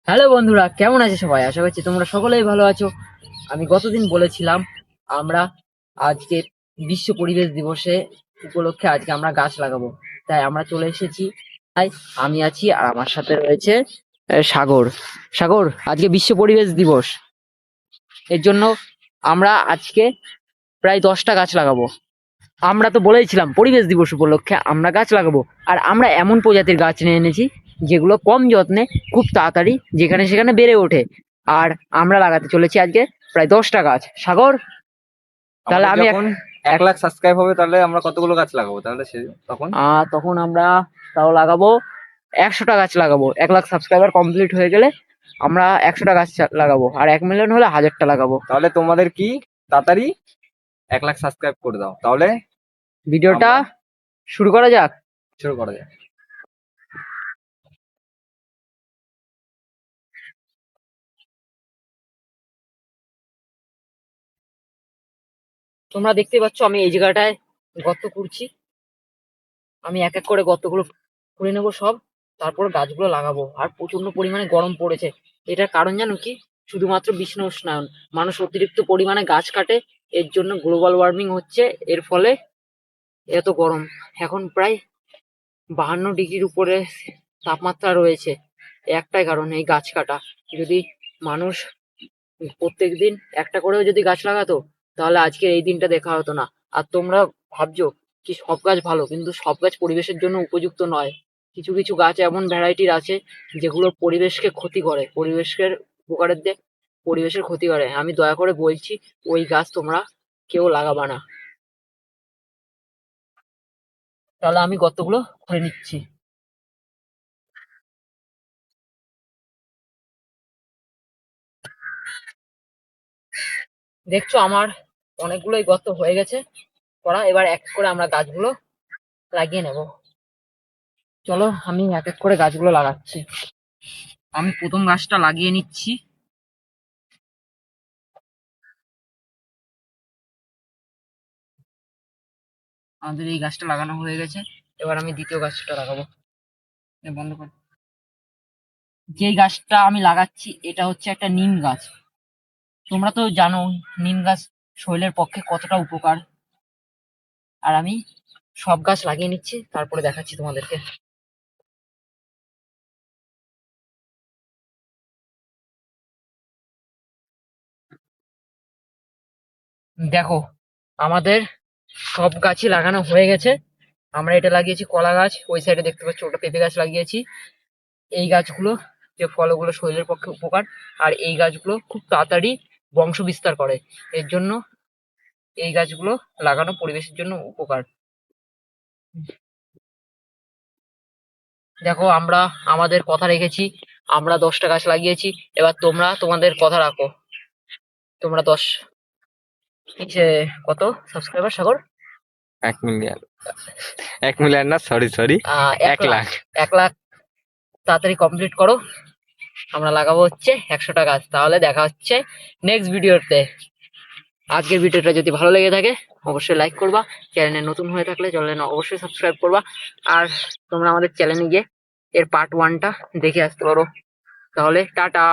Hello বন্ধুরা, কেমন আছে সবাই? আশা করছি তোমরা সকলেই ভালো আছো। আমি গতদিন বলেছিলাম আমরা আজকে বিশ্ব পরিবেশ দিবসে উপলক্ষে আজকে আমরা গাছ লাগাবো, তাই আমরা চলে এসেছি। তাই আমি আছি আর আমার সাথে রয়েছে সাগর। সাগর, আজকে বিশ্ব পরিবেশ দিবস, এর জন্য আমরা আজকে প্রায় 10টা গাছ লাগাবো। আমরা তো বলেইছিলাম পরিবেশ দিবস উপলক্ষে আমরা গাছ লাগাবো, আর আমরা এমন প্রজাতির গাছ নিয়ে এনেছি যেগুলো কম যত্নে খুব তাড়াতাড়ি যেখানে সেখানে বেড়ে ওঠে। আর আমরা লাগাতে চলেছি আজকে প্রায় 10টা গাছ। সাগর, তাহলে আমাদের আমি যখন 1 লাখ সাবস্ক্রাইব হবে তাহলে আমরা কতগুলো গাছ লাগাবো তাহলে তখন? তখন আমরা তাও লাগাবো 100টা গাছ লাগাবো। 1 লাখ সাবস্ক্রাইবার কমপ্লিট হয়ে গেলে আমরা 100টা গাছ লাগাবো, আর 1 মিলিয়ন হলে 1000টা লাগাবো। তাহলে তোমাদের কি তাড়াতাড়ি 1 লাখ সাবস্ক্রাইব করে দাও, তাহলে ভিডিওটা আমরা শুরু করা যাক। শুরু করা যায়। তোমরা দেখতে পাচ্ছ আমি এই জায়গাটায় গর্ত করছি। আমি এক এক করে গর্তগুলো খুঁড়ে নেবো সব, তারপর গাছগুলো লাগাবো। আর প্রচন্ড পরিমাণে গরম পড়েছে, এটার কারণ জানো কি? শুধুমাত্র বিশ্ব উষ্ণায়ন। মানুষ অতিরিক্ত পরিমাণে গাছ কাটে, এর জন্য গ্লোবাল ওয়ার্মিং হচ্ছে। এর ফলে এত গরম, এখন প্রায় 52 ডিগ্রির উপরে তাপমাত্রা রয়েছে। একটাই কারণ, এই গাছ কাটা। যদি মানুষ প্রত্যেকদিন একটা করেও যদি গাছ লাগাতো, তাহলে আজকে এই দিনটা দেখা হতো না। আর তোমরা ভাবছো কি সব গাছ ভালো, কিন্তু সব গাছ পরিবেশের জন্য উপযুক্ত নয়। কিছু কিছু গাছ এমন ভ্যারাইটির আছে যেগুলো পরিবেশকে ক্ষতি করে, পরিবেশের উপকারের দিয়ে পরিবেশের ক্ষতি করে। আমি দয়া করে বলছি, ওই গাছ তোমরা কেউ লাগাবা না। তাহলে আমি গর্তগুলো খুঁড়ে নিচ্ছি। দেখছো আমার অনেকগুলোই গর্ত হয়ে গেছে করা। এবার এক করে আমরা গাছগুলো লাগিয়ে নেব। চলো আমি এক এক করে গাছগুলো লাগাচ্ছি। আমি প্রথম গাছটা লাগিয়ে নিচ্ছি। আমাদের এই গাছটা লাগানো হয়ে গেছে, এবার আমি দ্বিতীয় গাছটা লাগাবো। বন্ধ কর। যেই গাছটা আমি লাগাচ্ছি এটা হচ্ছে একটা নিম গাছ। তোমরা তো জানো নিম গাছ শরীরের পক্ষে কতটা উপকার। আর আমি সব গাছ লাগিয়ে নিচ্ছি, তারপরে দেখাচ্ছি তোমাদেরকে। দেখো আমাদের সব গাছই লাগানো হয়ে গেছে। আমরা এটা লাগিয়েছি কলা গাছ, ওই সাইডে দেখতে পাচ্ছি ওটা পেঁপে গাছ লাগিয়েছি। এই গাছগুলো যে ফলগুলো শরীরের পক্ষে উপকার, আর এই গাছগুলো খুব তাড়াতাড়ি বংশ বিস্তার করে। এর জন্য এই গাছগুলো লাগানো পরিবেশের জন্য উপকার। দেখো আমরা আমাদের কথা রেখেছি, আমরা 10টা গাছ লাগিয়েছি। এবার তোমরা তোমাদের কথা রাখো। তোমরা কত সাবস্ক্রাইবার সাগর? 1 মিলিয়ন, 1 মিলিয়ন না, সরি সরি, 1 লাখ। 1 লাখ। 1 লাখ তাড়াতাড়ি কমপ্লিট করো। আমরা লাগাবো হচ্ছে 100টা গাছ। তাহলে দেখা হচ্ছে নেক্সট ভিডিওতে। আজকের ভিডিওটা যদি ভালো লেগে থাকে অবশ্যই লাইক করবা, চ্যানেলে নতুন হয়ে থাকলে চ্যানেলে অবশ্যই সাবস্ক্রাইব করবা। আর তোমরা আমাদের চ্যানেলে গিয়ে এর পার্ট 1টা দেখে আসতে পারো। তাহলে টাটা।